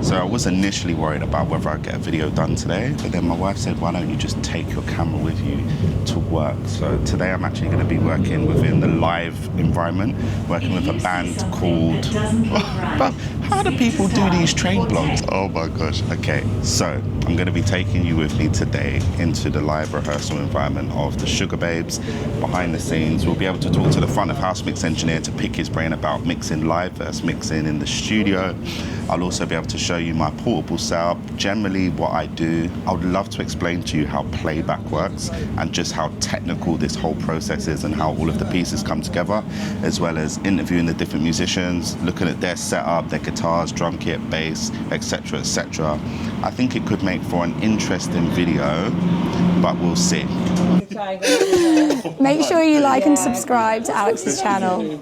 So I was initially worried about whether I'd get a video done today, but then my wife said, why don't you just take your camera with you to work? So today I'm actually going to be working within the live environment, working with a band called... But how do people do these train blogs? Oh my gosh. Okay, so I'm going to be taking you with me today into the live rehearsal environment of the Sugababes, behind the scenes. We'll be able to talk to the front of house mix engineer to pick his brain about mixing live versus mixing in the studio. I'll also be able to show you my portable setup, generally what I do. I would love to explain to you how playback works and just how technical this whole process is and how all of the pieces come together, as well as interviewing the different musicians, looking at their setup, their guitars, drum kit, bass, etc., etc. I think it could make for an interesting video, but we'll see. Make sure you like and subscribe to Alex's channel.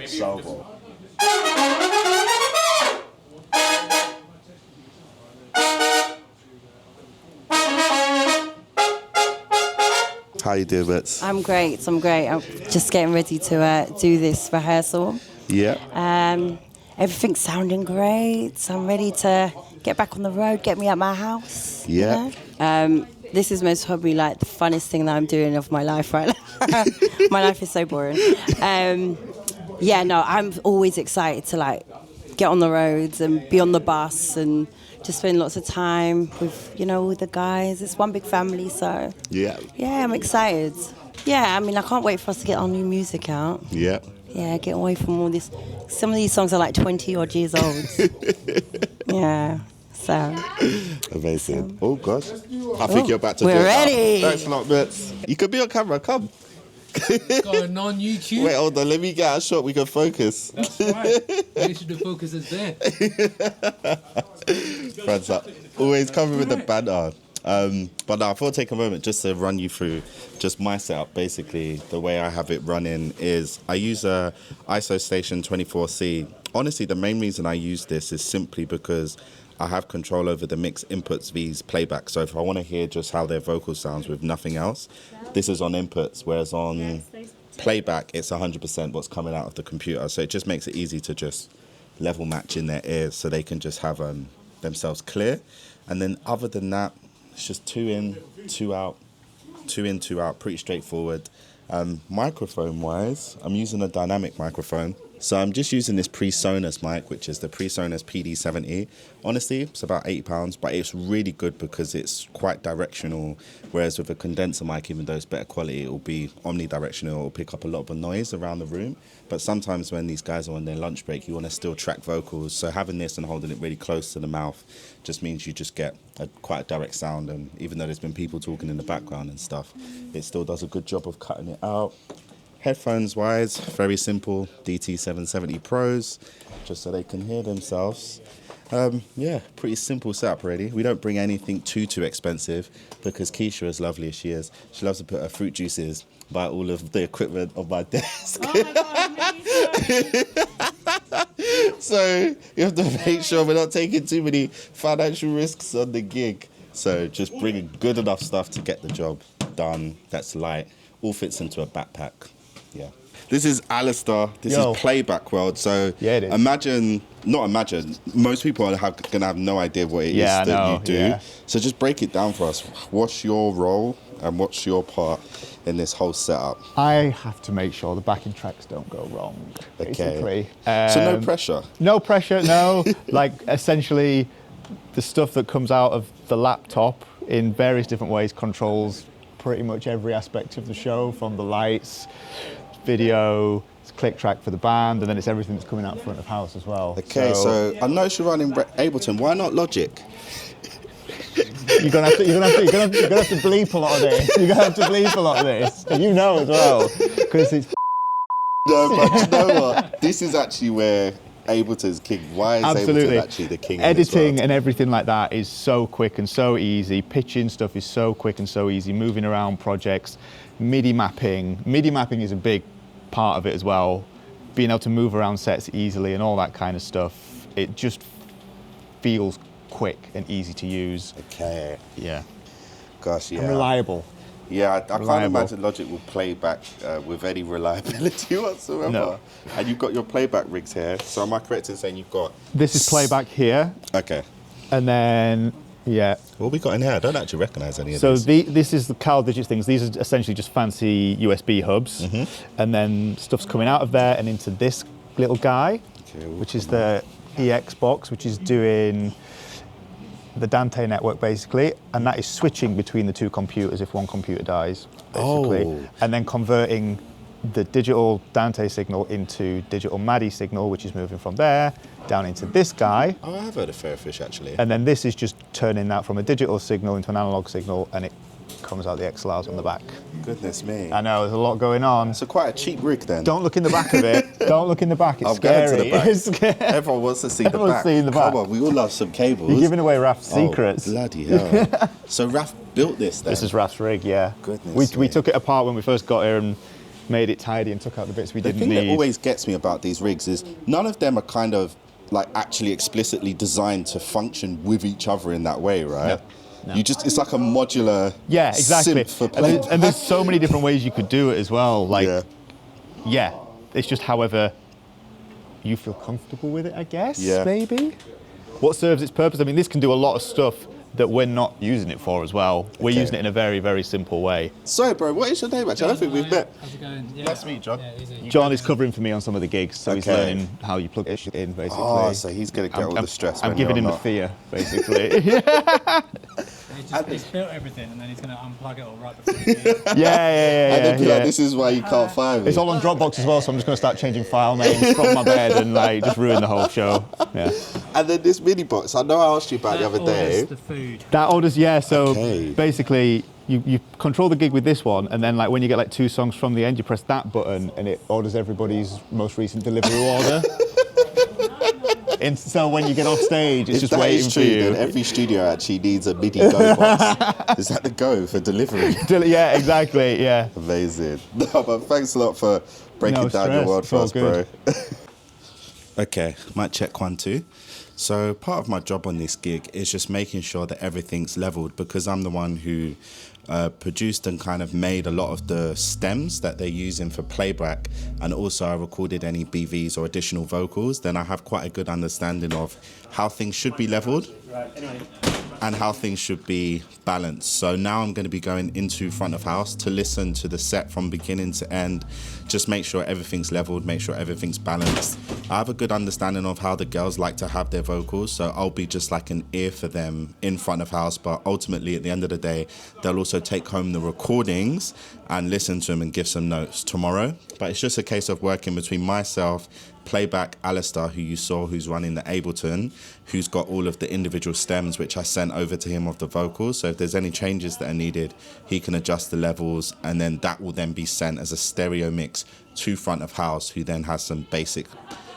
How you doing, Bits? I'm great. I'm just getting ready to do this rehearsal. Yeah. Everything's sounding great. So I'm ready to get back on the road, get me out my house. Yeah. You know? This is most probably like the funnest thing that I'm doing of my life right now. My life is so boring. I'm always excited to like get on the roads and be on the bus and just spend lots of time with, all the guys. It's one big family, so yeah, I'm excited. Yeah, I mean, I can't wait for us to get our new music out. Yeah. Yeah, get away from all this. Some of these songs are like 20 odd years old. Yeah, so. Amazing. Oh gosh, I think you're about to. We're ready. Thanks a lot, Bits. You could be on camera. Come. Going on YouTube. Wait, hold on. Let me get out a shot. We can focus. That's right. Make sure the focus is there. Francois, always coming with the banter. But now I thought I'd take a moment just to run you through just my setup. Basically, the way I have it running is I use a ISO Station 24C. Honestly, the main reason I use this is simply because I have control over the mix inputs vs playback. So if I want to hear just how their vocal sounds with nothing else, this is on inputs, whereas on playback, it's 100% what's coming out of the computer. So it just makes it easy to just level match in their ears so they can just have themselves clear. And then other than that, it's just 2 in, 2 out, 2 in, 2 out, pretty straightforward. Microphone-wise, I'm using a dynamic microphone. So I'm just using this PreSonus mic, which is the PreSonus PD70. Honestly, it's about £80, but it's really good because it's quite directional, whereas with a condenser mic, even though it's better quality, it will be omnidirectional, it will pick up a lot of the noise around the room. But sometimes when these guys are on their lunch break, you want to still track vocals, so having this and holding it really close to the mouth just means you just get quite a direct sound, and even though there's been people talking in the background and stuff, it still does a good job of cutting it out. Headphones wise, very simple, DT770 Pros, just so they can hear themselves. Pretty simple setup really. We don't bring anything too expensive because Keisha, as lovely as she is, she loves to put her fruit juices by all of the equipment on my desk. Oh my God, so you have to make sure we're not taking too many financial risks on the gig. So just bringing good enough stuff to get the job done. That's light, all fits into a backpack. Yeah. This is Alistair. This is Playback World. So yeah, it is. Most people are going to have no idea what it is that you do. Yeah. So just break it down for us. What's your role and what's your part in this whole setup? I have to make sure the backing tracks don't go wrong, basically. Okay. So no pressure? No pressure, no. Like, essentially, the stuff that comes out of the laptop in various different ways controls pretty much every aspect of the show, from the lights, video, it's click track for the band, and then it's everything that's coming out front of house as well. Okay, so I know you're running Ableton. Why not Logic? You're gonna have to bleep a lot of this. You're gonna have to bleep a lot of this. And you know as well, because it's. No, but you know what? This is actually where Ableton's king. Why is Ableton actually the king? Editing and everything like that is so quick and so easy. Pitching stuff is so quick and so easy. Moving around projects, MIDI mapping. MIDI mapping is a big part of it as well. Being able to move around sets easily and all that kind of stuff. It just feels quick and easy to use. Okay. Yeah. Gosh, yeah. And reliable. Yeah, I can't imagine Logic will play back with any reliability whatsoever. No. And you've got your playback rigs here. So am I correct in saying you've got... This is playback here. Okay. And then, yeah. What we got in here? I don't actually recognise any of So these. this is the Cal Digits things. These are essentially just fancy USB hubs. And then stuff's coming out of there and into this little guy, which is the EX box, which is doing the Dante network basically, and that is switching between the two computers if one computer dies, basically. And then converting the digital Dante signal into digital Matty signal, which is moving from there down into this guy. Oh, I have heard of Fairfish actually. And then this is just turning that from a digital signal into an analog signal, and it comes out the XLRs on the back. Goodness me. I know, there's a lot going on. So quite a cheap rig then. Don't look in the back of it. Don't look in the back, it's I'm scary. going to the back. It's scary. Everyone wants to see the Everyone's back. seeing the back. Come on, we all love some cables. You're giving away Raf's secrets. Bloody hell. So Raf built this then? This is Raf's rig, yeah. Goodness We me. took it apart when we first got here and made it tidy and took out the bits we didn't The thing need. that always gets me about these rigs is none of them are kind of like actually explicitly designed to function with each other in that way, right? No. You just, it's like a modular Yeah, exactly. synth for And, playback. and there's so many different ways you could do it as well. Like, Yeah. yeah, it's just however you feel comfortable with it, I guess, Yeah. maybe. What serves its purpose? I mean, this can do a lot of stuff that we're not using it for as well. We're Okay. using it in a very, very simple way. So, bro, what is your name actually? I don't think we've met. How's it going? Yeah. Nice to meet you, John. Yeah, easy. John is covering for me on some of the gigs, so he's Okay. learning how you plug it in, basically. Oh, so he's going to get all the stress I'm when giving you're him the not. fear, basically. He's built everything and then he's going to unplug it all right before you do it. yeah. And then be like, this is why you can't find me. It's all on Dropbox as well, so I'm just going to start changing file names from my bed and like just ruin the whole show. Yeah. And then this mini box, I know I asked you about the other day. Orders the food. That orders, yeah. So Okay. basically, you control the gig with this one, and then like when you get like 2 songs from the end, you press that button, and it orders everybody's most recent delivery order. And so when you get off stage, it's If just that waiting is for true, you. then every studio actually needs a MIDI Go box. Is that the Go for delivery? Yeah, exactly. Yeah. Amazing. No, but thanks a lot for breaking No down your stress, world it's for all us, bro. good. Okay, mic check 1, 2. So part of my job on this gig is just making sure that everything's leveled, because I'm the one who produced and kind of made a lot of the stems that they're using for playback, and also I recorded any BVs or additional vocals. Then I have quite a good understanding of how things should be leveled and how things should be balanced. So now I'm going to be going into front of house to listen to the set from beginning to end, just make sure everything's leveled, make sure everything's balanced. I have a good understanding of how the girls like to have their vocals, so I'll be just like an ear for them in front of house, but ultimately at the end of the day, they'll also take home the recordings and listen to them and give some notes tomorrow. But it's just a case of working between myself, Playback Alistair, who you saw, who's running the Ableton, who's got all of the individual stems, which I sent over to him of the vocals. So if there's any changes that are needed, he can adjust the levels, and then that will then be sent as a stereo mix to front of house, who then has some basic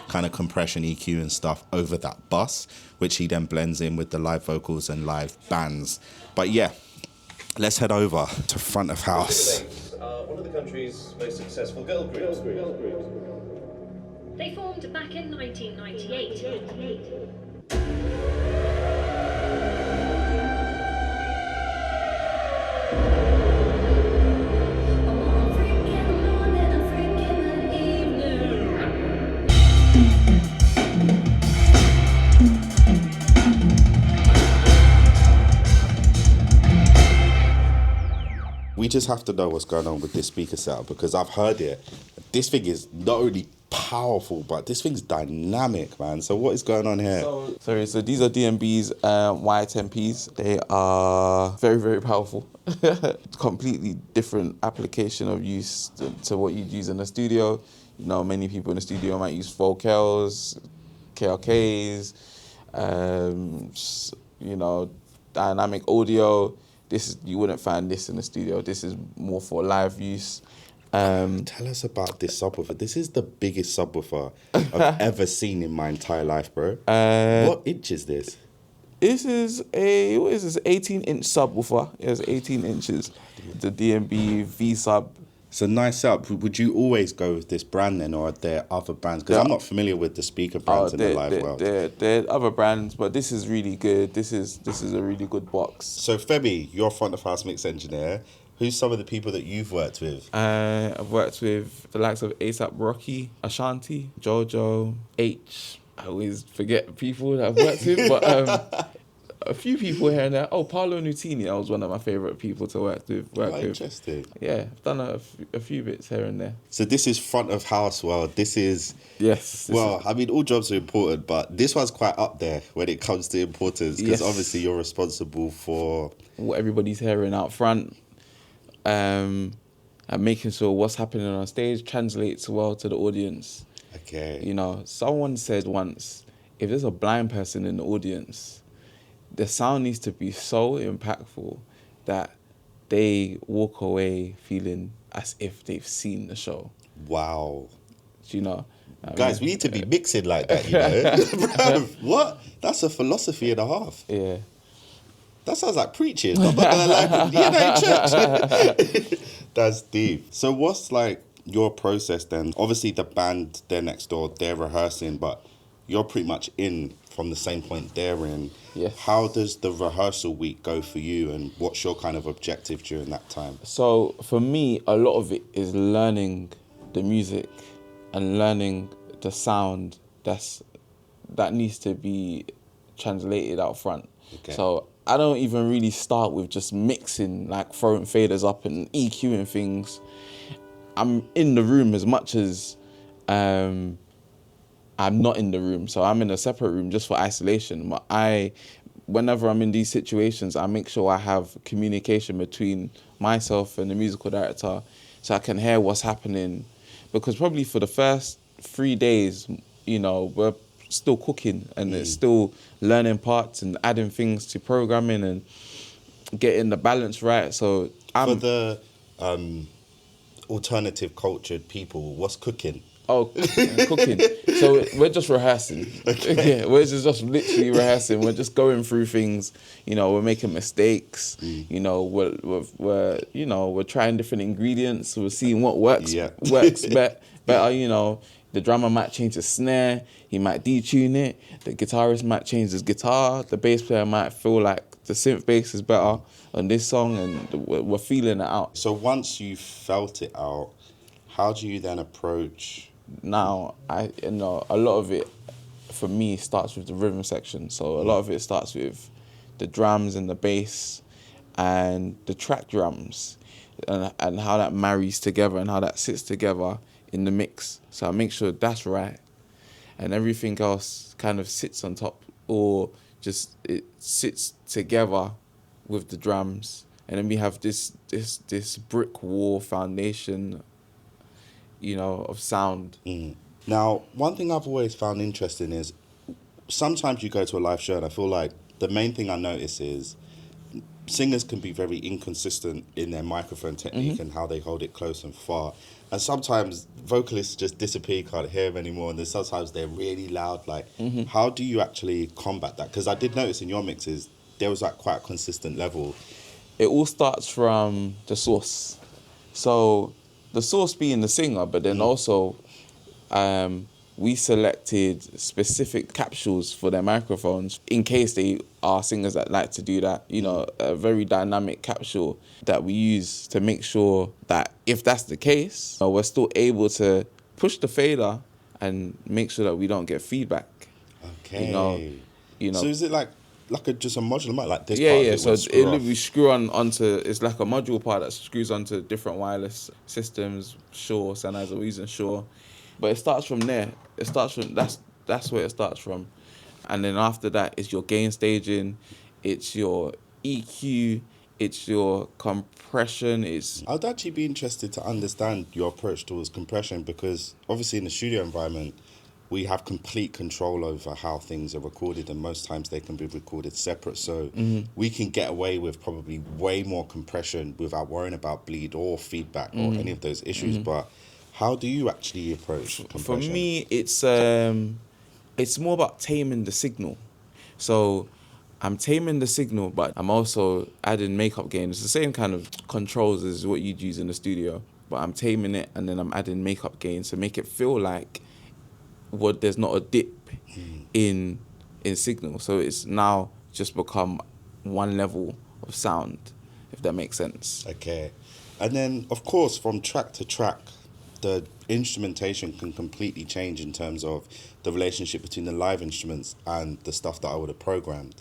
kind of compression, EQ and stuff over that bus, which he then blends in with the live vocals and live bands. But yeah, let's head over to front of house. One of the country's most successful girl groups. They formed back in 1998. We just have to know what's going on with this speaker setup, because I've heard it. This thing is not only powerful, but this thing's dynamic, man. So what is going on here? So these are DMB's Y10Ps. They are very, very powerful. Completely different application of use to what you'd use in the studio. You know, many people in the studio might use vocals, KLKs, you know, dynamic audio. You wouldn't find this in the studio. This is more for live use. Tell us about this subwoofer. This is the biggest subwoofer I've ever seen in my entire life, bro. What inch is this? This is a 18-inch subwoofer. It's 18 inches. The DMB V sub. It's a nice setup. Would you always go with this brand then, or are there other brands? Because I'm not familiar with the speaker brands in the live world. There are other brands, but this is really good. This is a really good box. So Femi, you're front of house mix engineer. Who's some of the people that you've worked with? I've worked with the likes of ASAP Rocky, Ashanti, Jojo, H. I always forget people that I've worked with, but a few people here and there. Oh, Paolo Nutini, that was one of my favourite people to work with. Interesting. Yeah, I've done a few bits here and there. So this is front of house world. This is... Yes. I mean, all jobs are important, but this one's quite up there when it comes to importance, because obviously you're responsible for... what everybody's hearing out front, and making sure what's happening on stage translates well to the audience. Okay. You know, someone said once, if there's a blind person in the audience, the sound needs to be so impactful that they walk away feeling as if they've seen the show. Wow. Do you know? Guys, we need to be mixing like that, you know? Bruv, what? That's a philosophy and a half. Yeah. That sounds like preaching. I'm not gonna lie. You know, church. That's deep. So what's like your process then? Obviously the band, they're next door, they're rehearsing, but you're pretty much in from the same point they're in. Yes. How does the rehearsal week go for you, and what's your kind of objective during that time? So for me, a lot of it is learning the music and learning the sound that needs to be translated out front. Okay. So I don't even really start with just mixing, like throwing faders up and EQing things. I'm in the room as much as I'm not in the room. So I'm in a separate room just for isolation. But whenever I'm in these situations, I make sure I have communication between myself and the musical director so I can hear what's happening. Because probably for the first 3 days, you know, we're still cooking and it's still learning parts and adding things to programming and getting the balance right. So for the alternative cultured people, what's cooking? Oh, cooking. So we're just rehearsing. Okay. Yeah, we're just literally rehearsing. We're just going through things. You know, we're making mistakes. You know, we're trying different ingredients. We're seeing what works better. You know, the drummer might change his snare. He might detune it. The guitarist might change his guitar. The bass player might feel like the synth bass is better on this song, and we're feeling it out. So once you felt it out, how do you then approach? Now, a lot of it, for me, starts with the rhythm section. So a lot of it starts with the drums and the bass and the track drums and how that marries together and how that sits together in the mix. So I make sure that's right. And everything else kind of sits on top, or just it sits together with the drums. And then we have this brick wall foundation, you know, of sound. Now, one thing I've always found interesting is sometimes you go to a live show and I feel like the main thing I notice is singers can be very inconsistent in their microphone technique and how they hold it close and far. And sometimes vocalists just disappear, you can't hear them anymore, and then sometimes they're really loud. Like, how do you actually combat that? Because I did notice in your mixes, there was like quite a consistent level. It all starts from the source. So the source being the singer, but then also we selected specific capsules for their microphones in case they are singers that like to do that. You know, a very dynamic capsule that we use to make sure that if that's the case, we're still able to push the fader and make sure that we don't get feedback. Okay. You know. So is it like just a modular mic, like this? Yeah. Part So we screw onto. It's like a module part that screws onto different wireless systems. Shure, Sennheiser, we're using Shure, but it starts from there. It starts from that's where it starts from, and then after that, it's your gain staging, it's your EQ, it's your compression. I'd actually be interested to understand your approach towards compression, because obviously in the studio environment, we have complete control over how things are recorded, and most times they can be recorded separate. So we can get away with probably way more compression without worrying about bleed or feedback or any of those issues. But how do you actually approach compression? For me, it's more about taming the signal. So I'm taming the signal, but I'm also adding makeup gain. It's the same kind of controls as what you'd use in the studio, but I'm taming it and then I'm adding makeup gain to make it feel like there's not a dip in signal. So it's now just become one level of sound, if that makes sense. Okay. And then, of course, from track to track, the instrumentation can completely change in terms of the relationship between the live instruments and the stuff that I would have programmed.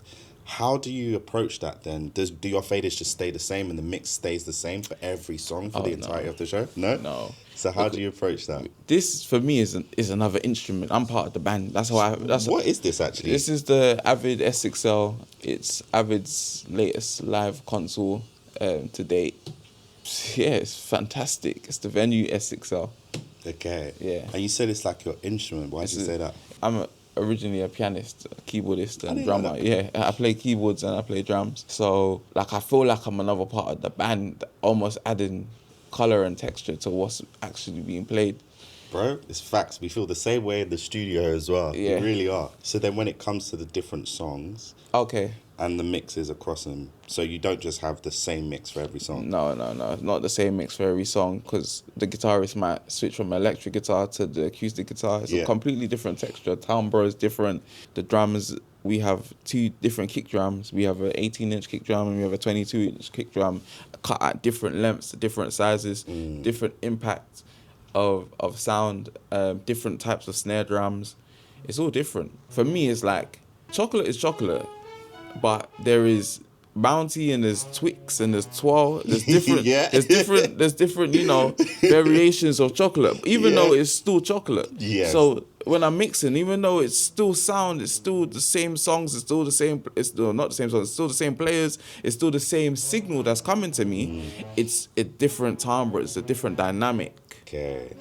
How do you approach that then? Do your faders just stay the same and the mix stays the same for every song for the entirety of the show? No? No. So how do you approach that? This for me is another instrument. I'm part of the band. That's why. What is this actually? This is the Avid S6L. It's Avid's latest live console to date. Yeah, it's fantastic. It's the Venue S6L. Okay. Yeah. And you said it's like your instrument. Why did you say that? I'm originally a pianist, a keyboardist and drummer. Yeah, I play keyboards and I play drums. So like I feel like I'm another part of the band, almost adding colour and texture to what's actually being played. Bro, it's facts. We feel the same way in the studio as well. Yeah. We really are. So then when it comes to the different songs Okay. and the mixes across them, so you don't just have the same mix for every song? No, not the same mix for every song, because the guitarist might switch from electric guitar to the acoustic guitar. It's a completely different texture. Timbre is different. The drums, we have 2 different kick drums. We have an 18-inch kick drum and we have a 22-inch kick drum, cut at different lengths, different sizes, different impact of sound, different types of snare drums. It's all different. For me, it's like chocolate is chocolate, but there is Bounty and there's Twix and there's Twirl. There's different. There's different. You know, variations of chocolate. Even though it's still chocolate. Yes. So when I'm mixing, even though it's still sound, it's still the same songs. It's still the same. It's still not the same songs. It's still the same players. It's still the same signal that's coming to me. It's a different timbre. It's a different dynamic. Okay,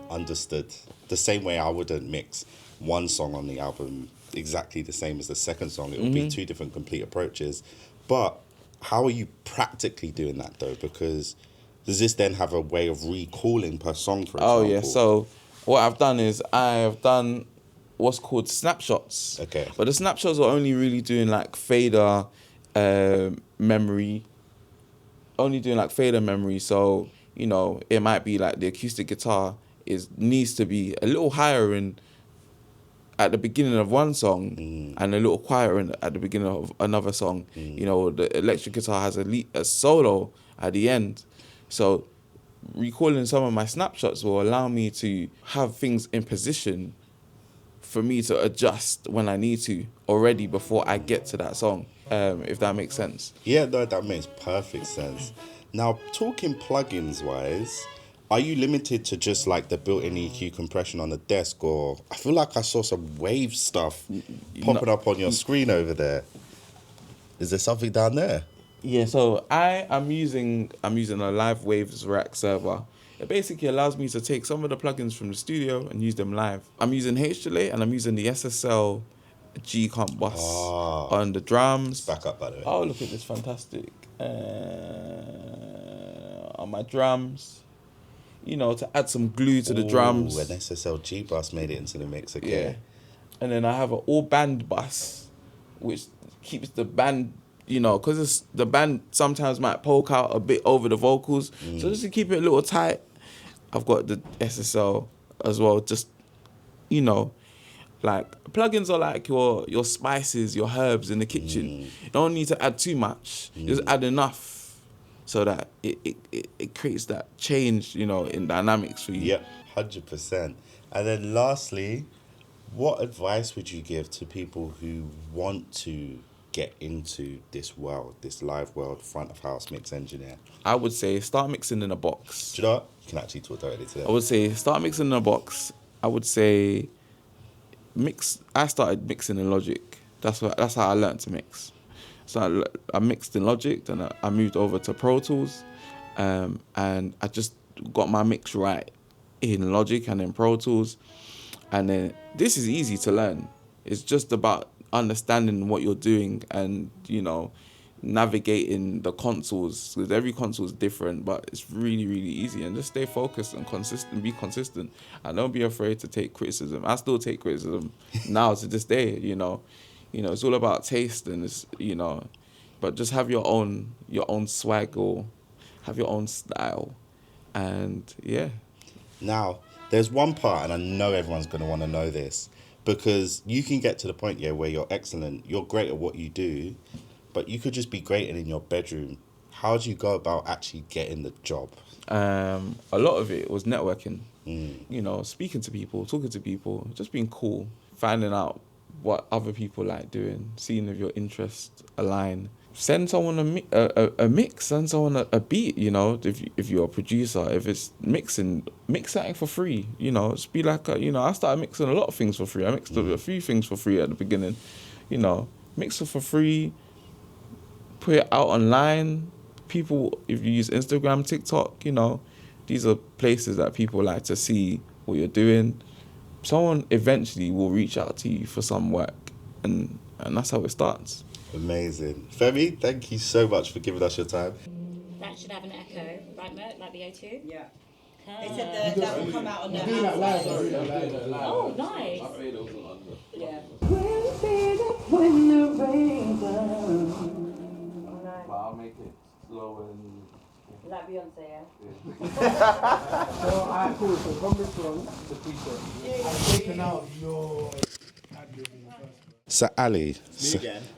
understood. The same way I wouldn't mix one song on the album exactly the same as the second song. It would be 2 different complete approaches. But how are you practically doing that though? Because does this then have a way of recalling per song, for example? Oh yeah, so what I've done is I've done what's called snapshots. Okay. But the snapshots are only really doing like fader memory. Only doing like fader memory. So, you know, it might be like the acoustic guitar needs to be a little higher at the beginning of one song and a little quieter at the beginning of another song. You know, the electric guitar has a solo at the end. So recalling some of my snapshots will allow me to have things in position for me to adjust when I need to already before I get to that song, if that makes sense. Yeah, no, that makes perfect sense. Now, talking plugins wise, are you limited to just like the built-in EQ compression on the desk, or I feel like I saw some wave stuff popping up on your screen over there? Is there something down there? Yeah, so I'm using a Live Waves rack server. It basically allows me to take some of the plugins from the studio and use them live. I'm using H-Delay and I'm using the SSL G comp bus on the drums. Back up, by the way. Oh, look at this, fantastic. On my drums, you know, to add some glue to the drums. An SSL G bus made it into the mix again. Yeah. And then I have an all band bus, which keeps the band, you know, because the band sometimes might poke out a bit over the vocals. So just to keep it a little tight, I've got the SSL as well. Just, you know, like plugins are like your spices, your herbs in the kitchen. You don't need to add too much. Just add enough so that it creates that change, you know, in dynamics for you. Yep, 100%. And then lastly, what advice would you give to people who want to get into this world, this live world, front of house mix engineer? I would say start mixing in a box. Do you know what? You can actually talk directly to them. I would say start mixing in a box. I would say I started mixing in Logic. That's how I learned to mix. So I mixed in Logic, then I moved over to Pro Tools, and I just got my mix right in Logic and in Pro Tools. And then this is easy to learn. It's just about understanding what you're doing and, you know, navigating the consoles, because every console is different, but it's really, really easy. And just stay focused and consistent, be consistent, and don't be afraid to take criticism. I still take criticism now to this day, you know. You know, it's all about taste, and it's, you know, but just have your own swag, or have your own style, and yeah. Now, there's one part, and I know everyone's going to want to know this, because you can get to the point, where you're excellent, you're great at what you do, but you could just be great in your bedroom. How do you go about actually getting the job? A lot of it was networking. You know, speaking to people, talking to people, just being cool, finding out what other people like doing, seeing if your interests align. Send someone a mix, send someone a beat, you know, if you're a producer, if it's mixing, mix something for free, you know, just be like, I started mixing a lot of things for free. I mixed a few things for free at the beginning, you know, mix it for free, put it out online. People, if you use Instagram, TikTok, you know, these are places that people like to see what you're doing. Someone eventually will reach out to you for some work, and that's how it starts. Amazing. Femi, thank you so much for giving us your time. That should have an echo, right, Mert? Like the O2? Yeah. They said that will come out on their house. Oh, nice. Yeah. I'll make it slow and... Like Beyonce, yeah? Alright, cool. So from this one, the preset. I've taken out your ad-libbing first. So Ali,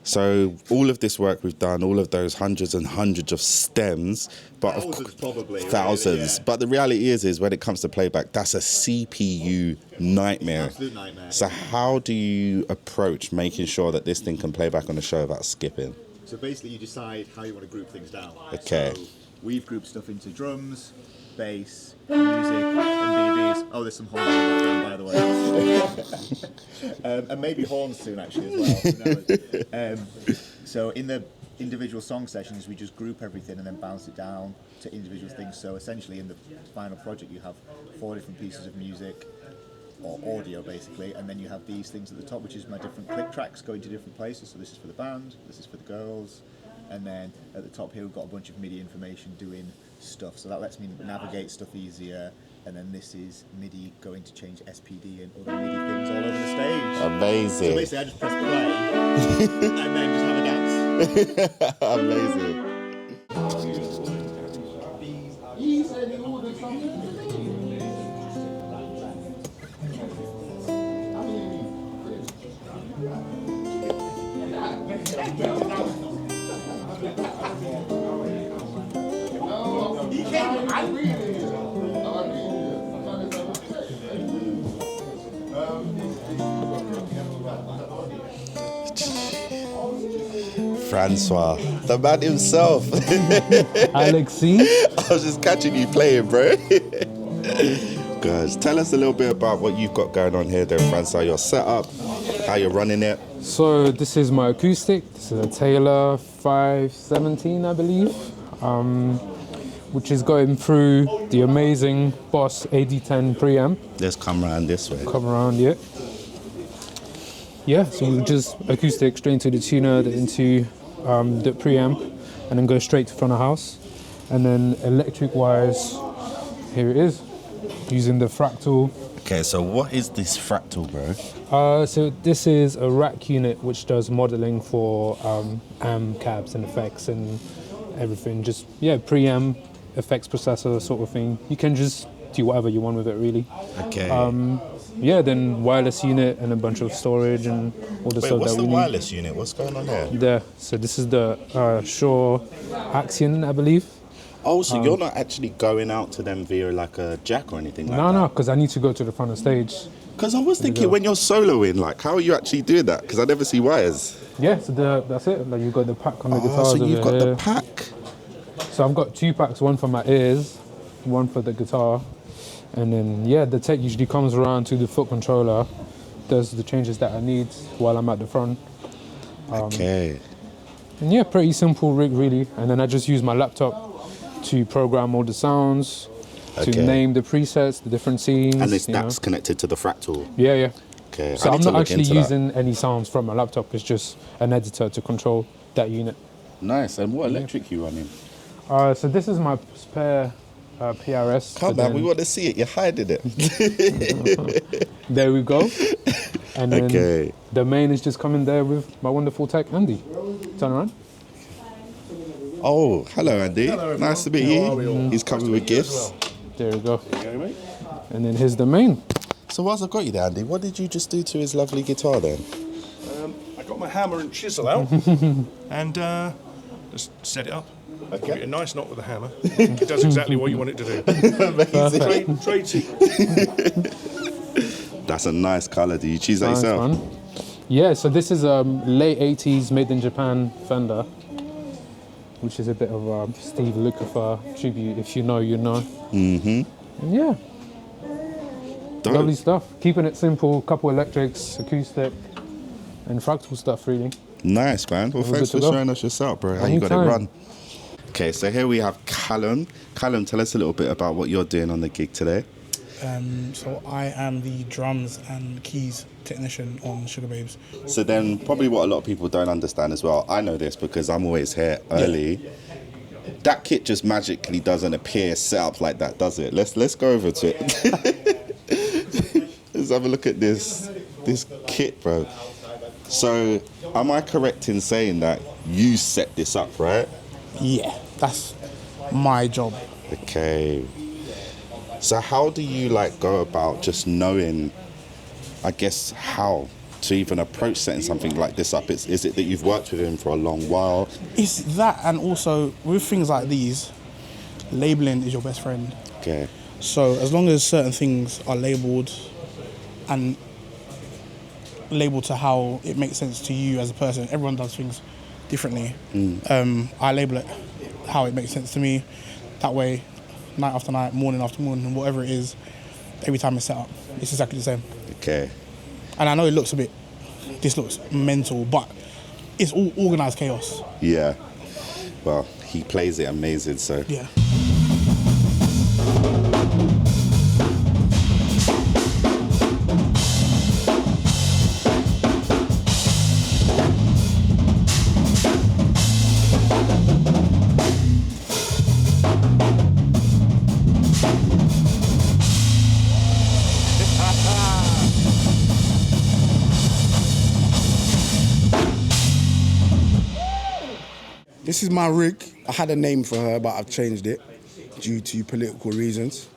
so all of this work we've done, all of those hundreds and hundreds of stems, but thousands probably. Thousands. Really, yeah. But the reality is when it comes to playback, that's a CPU nightmare. Absolute nightmare. So how do you approach making sure that this thing can play back on the show without skipping? So basically you decide how you want to group things down. Okay. So we've grouped stuff into drums, bass, music, and BBs. Oh, there's some horns in the background, by the way. And maybe horns soon, actually, as well. Who knows? So in the individual song sessions, we just group everything and then bounce it down to individual things. So essentially, in the final project, you have 4 different pieces of music, or audio, basically, and then you have these things at the top, which is my different click tracks going to different places. So this is for the band, this is for the girls, and then at the top here we've got a bunch of MIDI information doing stuff, so that lets me navigate stuff easier. And then this is MIDI going to change SPD and other MIDI things all over the stage. Amazing. So basically I just press play and then just have a dance. Amazing. Francois, the man himself. Alexi. I was just catching you playing, bro. Guys, tell us a little bit about what you've got going on here then, Francois, your setup, how you're running it. So this is my acoustic. This is a Taylor 517, I believe, which is going through the amazing Boss AD10 preamp. Let's come around this way. Come around, yeah. Yeah, so we just acoustic straight into the tuner, into the preamp, and then go straight to front of house. And then electric wise, here it is, using the Fractal. Okay, so what is this Fractal, bro? So this is a rack unit which does modeling for amp cabs and effects and everything. Just, yeah, preamp, effects processor sort of thing. You can just do whatever you want with it, really. Okay. Yeah, then wireless unit and a bunch of storage and all the stuff that we need. What's the wireless unit? What's going on there? There. So this is the Shure Axion, I believe. Oh, so you're not actually going out to them via like a jack or anything like that? No, because I need to go to the front of stage. Because I was thinking when you're soloing, like, how are you actually doing that? Because I never see wires. Yeah, so that's it. Like, you've got the pack on the guitars. So you've got here. the pack. So I've got 2 packs, one for my ears, one for the guitar. And then, yeah, the tech usually comes around to the foot controller, does the changes that I need while I'm at the front. Okay. And yeah, pretty simple rig, really. And then I just use my laptop to program all the sounds, to name the presets, the different scenes. And that's connected to the Fractal? Yeah, yeah. Okay. So I'm not actually using any sounds from my laptop. It's just an editor to control that unit. Nice. And what electric you running? So this is my spare PRS. Come on, we want to see it. You're hiding it. There we go. And then the main is just coming there with my wonderful tech, Andy. Turn around. Oh, hello, Andy. Hello, nice to meet you. He's coming with gifts. There we go. And then here's the main. So whilst I've got you there, Andy, what did you just do to his lovely guitar then? I got my hammer and chisel out and just set it up. Okay. Give it a nice knot with a hammer. It does exactly what you want it to do. Amazing. Trade secret. That's a nice colour. Do you choose that Nice yourself? one. Yeah, so this is late 80s made in Japan Fender, which is a bit of a Steve Lukather tribute. If you know, you know. Mm-hmm. And yeah. Dope. Lovely stuff. Keeping it simple, couple electrics, acoustic, and fractal stuff, really. Nice, man. Well, We're thanks good for to go. showing us your setup, bro. How you got it Anytime. run. Okay, so here we have Callum. Callum, tell us a little bit about what you're doing on the gig today. So I am the drums and keys technician on Sugababes. So then probably what a lot of people don't understand as well, I know this because I'm always here early. Yeah. That kit just magically doesn't appear set up like that, does it? Let's go over to it. Let's have a look at this kit, bro. So am I correct in saying that you set this up, right? Yeah, that's my job. Okay. So how do you go about just knowing, I guess, how to even approach setting something like this up? Is it that you've worked with him for a long while? It's that, and also with things like these, labeling is your best friend. Okay. So as long as certain things are labeled and labeled to how it makes sense to you as a person, everyone does things differently. I label it how it makes sense to me. That way, night after night, morning after morning, whatever it is, every time it's set up, it's exactly the same. Okay. And I know this looks mental, but it's all organised chaos. Yeah. Well, he plays it amazing, so. Yeah. This is my rig. I had a name for her, but I've changed it due to political reasons.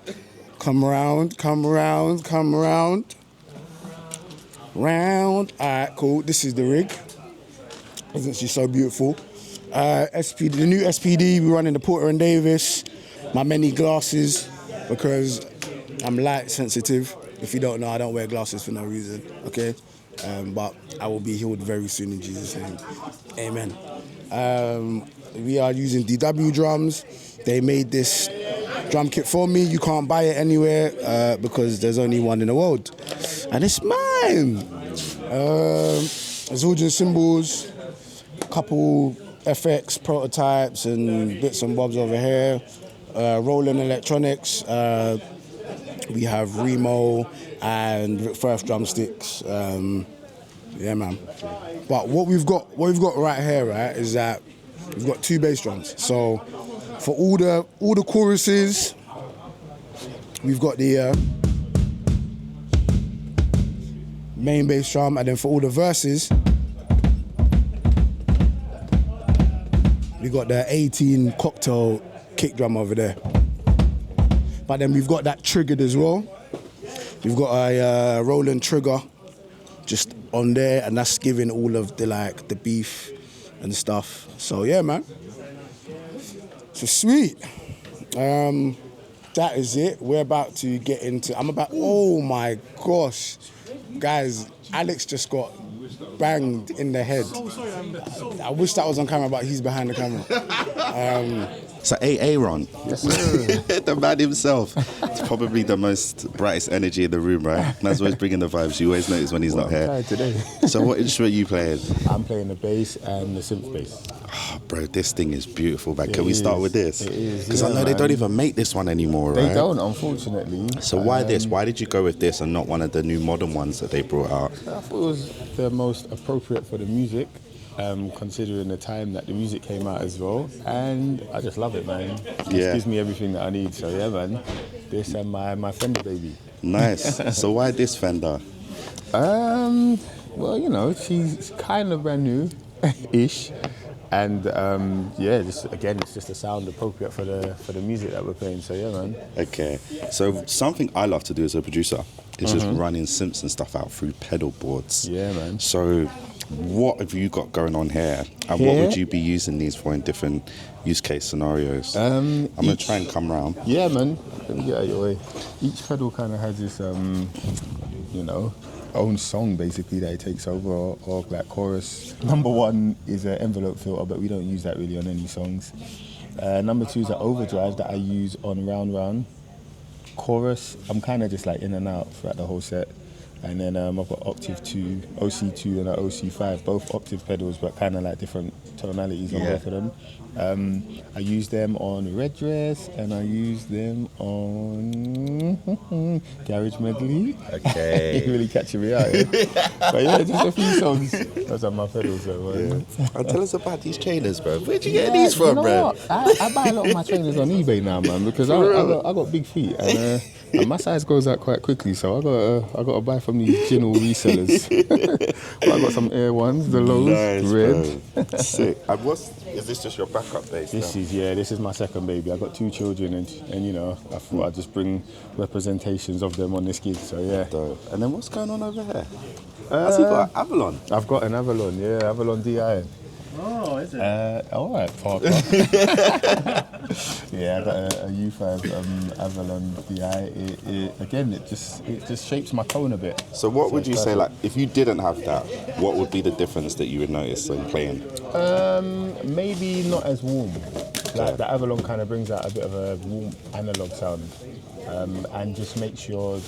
Come round, come round, come round. Round. All right, cool. This is the rig. Isn't she so beautiful? SPD, the new SPD, we run in the Porter and Davis. My many glasses, because I'm light sensitive. If you don't know, I don't wear glasses for no reason, okay? But I will be healed very soon in Jesus' name. Amen. We are using DW drums. They made this drum kit for me. You can't buy it anywhere because there's only one in the world. And it's mine. Zildjian cymbals, couple FX prototypes and bits and bobs over here. Roland Electronics. We have Remo and Firth drumsticks. Yeah, man. But what we've got right here, right, is that we've got two bass drums. So for all the choruses, we've got the main bass drum, and then for all the verses, we got the 18 cocktail kick drum over there. But then we've got that triggered as well. We've got a Roland trigger just on there, and that's giving all of the beef and stuff. So yeah, man. So sweet. That is it. We're about to get into. Oh my gosh, guys! Alex just got banged in the head. I wish that was on camera, but he's behind the camera. So Aaron, yes, sir. The man himself. It's probably the most brightest energy in the room, right? Man's always bringing the vibes. You always notice when he's not here. Today. So what instrument are you playing? I'm playing the bass and the synth bass. Oh, bro, this thing is beautiful, man. It Can we start is. with this? It is, because I know they don't even make this one anymore, right? They don't, unfortunately. So why this? Why did you go with this and not one of the new modern ones that they brought out? I thought it was the most appropriate for the music, considering the time that the music came out as well. And I just love it, man. It gives me everything that I need. So yeah, man, this and my Fender baby. Nice. So why this Fender? Well, you know, she's kind of brand new-ish. And it's just a sound appropriate for the music that we're playing. So yeah, man. Okay. So something I love to do as a producer is just running synths and stuff out through pedal boards. Yeah, man. So what have you got going on here? And what would you be using these for in different use case scenarios? I'm going to try and come round. Yeah, man. Let me get out of your way. Each pedal kind of has this, own song basically that it takes over, or like chorus. Number 1 is an envelope filter, but we don't use that really on any songs. Number 2 is an overdrive that I use on Round Round. Chorus, I'm kind of just like in and out throughout the whole set. And then I've got Octave 2, OC2 and an OC5, both octave pedals, but kind of like different tonalities on both of them. I use them on Red Dress, and I use them on Garage Medley. Okay. You're really catching me out, yeah? But yeah, just a few songs. Those are my pedals, though, man. And tell us about these trainers, bro. Where'd you get these from, bro? I buy a lot of my trainers on eBay now, man, because I got big feet, and my size goes out quite quickly, so I got to buy from these general resellers. But I got some Air ones, the lows, red. Bro. Sick. And is this just your backup bass? This is my second baby. I got 2 children, and you know, I thought I'd just bring representations of them on this gig. So yeah. Dope. And then what's going on over here? Has he got Avalon? I've got an Avalon, Avalon DI. Oh, is it? All right, Parker. Yeah, I got a U5 Avalon DI. Again, it just shapes my tone a bit. So what would you say, like, if you didn't have that, what would be the difference that you would notice when playing? Maybe not as warm. Like the Avalon kind of brings out a bit of a warm analog sound, and just makes your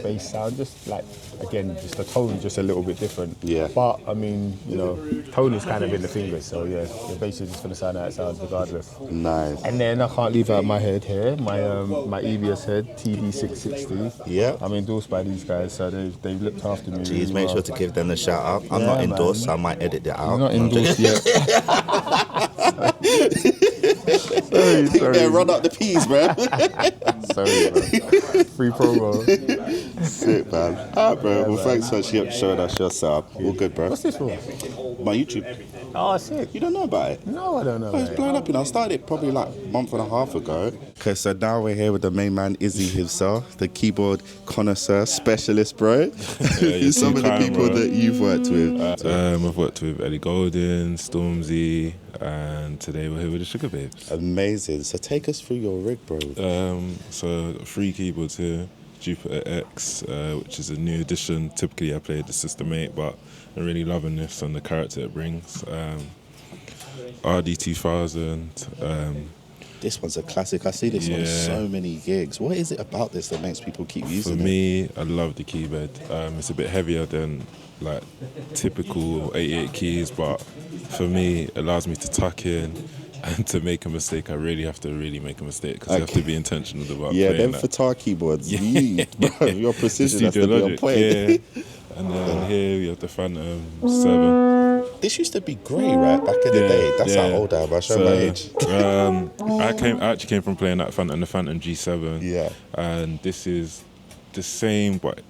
bass sound just like, again, just the tone just a little bit different. Yeah. But I mean, you know, tone is kind of in the fingers, so yeah, your bass is just gonna sound how it sounds regardless. Nice. And then I can't leave out my head here, my EBS head TD660. Yeah. I'm endorsed by these guys, so they've looked after me. Jeez, make sure to give them a shout out. I'm not endorsed, so I might edit it out. You're not endorsed yet. sorry. Yeah, run up the peas, bro. Sorry, bro. Free promo. Sick, man. Alright, bro. Well, thanks for showing us your setup. All good, bro. What's this for? My YouTube. Oh, sick. You don't know about it? No, I don't know. It's blown up, you know. I started it probably like a month and a half ago. Okay, so now we're here with the main man, Izzy himself, the keyboard connoisseur specialist, bro. Some of the people that you've worked with. I've worked with Ellie Golden, Stormzy, and today we're here with the Sugababes. Amazing. So take us through your rig, bro. So 3 keyboards here. Jupiter X, which is a new addition. Typically I played the System 8, but I'm really loving this and the character it brings. RD2000. This one's a classic. I see this on so many gigs. What is it about this that makes people keep using it? For me, I love the keyboard. It's a bit heavier than like typical 88 keys, but for me, it allows me to tuck in. And to make a mistake, I really have to make a mistake because you have to be intentional about playing them that. guitar keyboards, bro, your precision has to be on point. Yeah. And then here we have the Phantom 7. This used to be grey, right, back in the day. That's how old I am. I show my age. I actually came from playing that Phantom, the Phantom G7. Yeah. And this is the same, but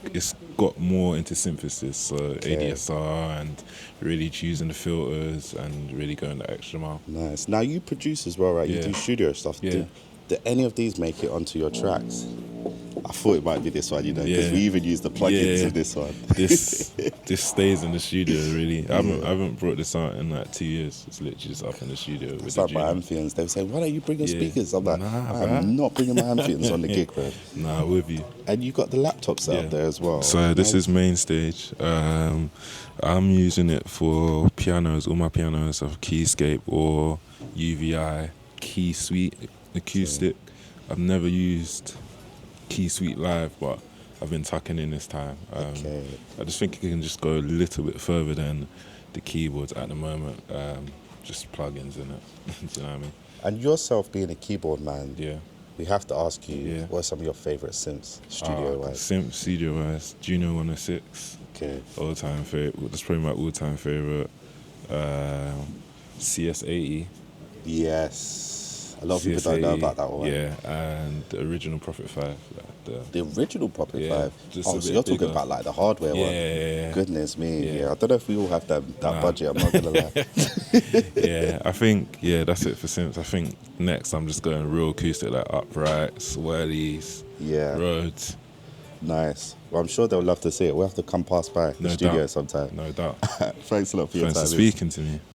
it's got more into synthesis, so ADSR and really choosing the filters and really going the extra mile. Nice. Now you produce as well, right? You do studio stuff. Yeah. Did any of these make it onto your tracks? I thought it might be this one, you know, because we even use the plugins in this one. This stays in the studio, really. I haven't brought this out in like 2 years. It's literally just up in the studio. It's like my Amphions. They were saying, why don't you bring your speakers? I'm like, I'm not bringing my Amphions on the gig, bro. Nah, with you. And you got the laptops out there as well. So this is main stage. I'm using it for pianos. All my pianos have Keyscape or UVI Key Suite acoustic. I've never used Key Suite live, but I've been tucking in this time. I just think it can just go a little bit further than the keyboards at the moment. Just plugins in it. Do you know what I mean? And yourself being a keyboard man, we have to ask you, what are some of your favourite synths studio-wise? Synth studio-wise, Juno 106. Okay. All-time favourite. That's probably my all-time favourite. CS80. Yes. A lot of people don't know about that one. Yeah, and the original Prophet 5. The original Prophet 5? Just so you're talking about like the hardware one? Yeah. Goodness me. Yeah. I don't know if we all have that budget, I'm not going to lie. I think, that's it for synths. I think next I'm just going real acoustic, like uprights, whirlies, Rhodes. Nice. Well, I'm sure they'll love to see it. We'll have to come past by the studio sometime. No doubt. Thanks a lot for your time. Thanks for speaking to me.